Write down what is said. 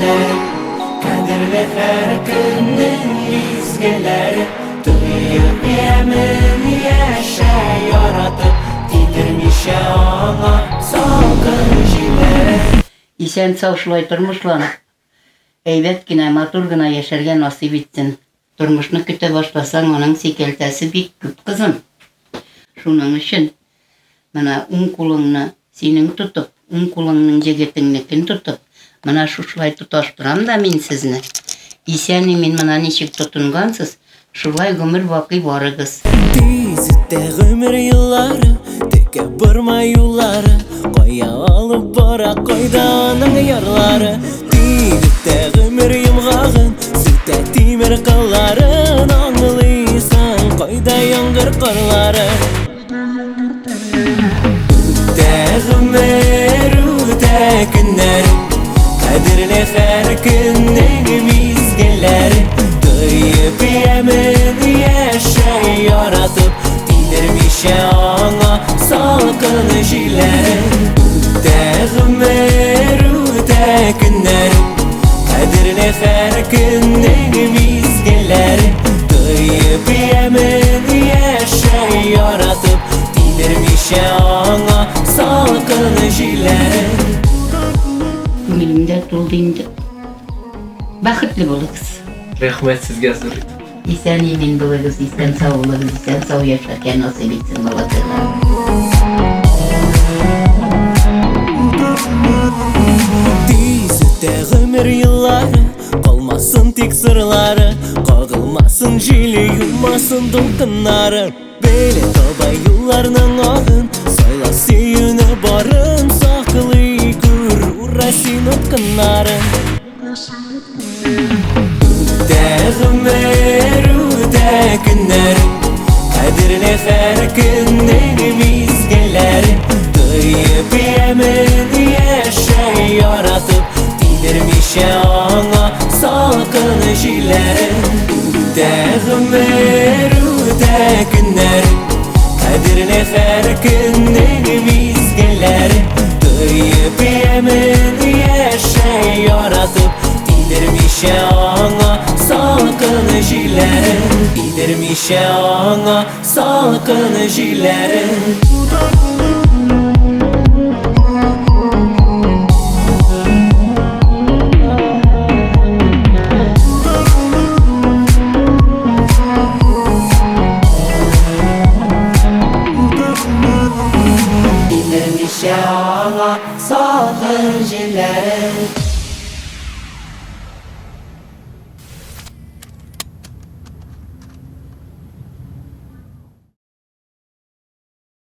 günleri, kadirli her günün mizgeleri. Duyup yemin yaşa yaratıp, tidirmişe ona salgın jilleri. İsen savşulay durmuşlarını. Eybetkine, maturguna yaşarga nasip etsin. Durmuşunu küte başlasan onun sekeltesi bik küp kızım. Şunun için mana unkulunu senin tutup, unkulunun jegetinnikin tutup, mana şuşlay tutaştıram da men sizni. İseni men mana neçik tutungansız, şulay gümür baqi barıgız. Tezitde ömür yılları, teke barma yolları, koya alıp bara koyda onun yarları. Tezitde ömür yımğağın, sütte timir kılların, anlıysan koyda yangır karları. Ömer öte günler, kadirli her günün mizgeleri. Duyup yemin yaşa yaratıp, tidirmişe ona salgın jilleri. Ömer öte günler, kadirli her günün mizgeleri. Duyup yemin yaşa yaratıp, tidirmişe ona salgın jilleri. Gümülümde tulduyumdu. Bakıtlı boluguz. Rahmet sizge Zürit. İsen yemin boluguz, isen sağ boluguz, isen sağ yaşarken nasip etsin balatırlar. Tezitde ömür yılları, kalmasın tek sırları, kağılmasın jili, yummasın dolkınları. Bele toba yollarının ağın, sayla seyine barın, saklı gür uğraşın otkınların. Ömer öte günler, kadirli her günün mizgeleri. Duyup yemin yaşa yaratıp, tidirmişe ona salgın jilleri. Ömer öte günler, kadirli her günün mizgeleri. Duyup yemin yaşa yaratıp, tidirmişe ona salgın jilleri. Tidirmişe ona salgın jilleri. Tidirmişe ona salgın jilleri.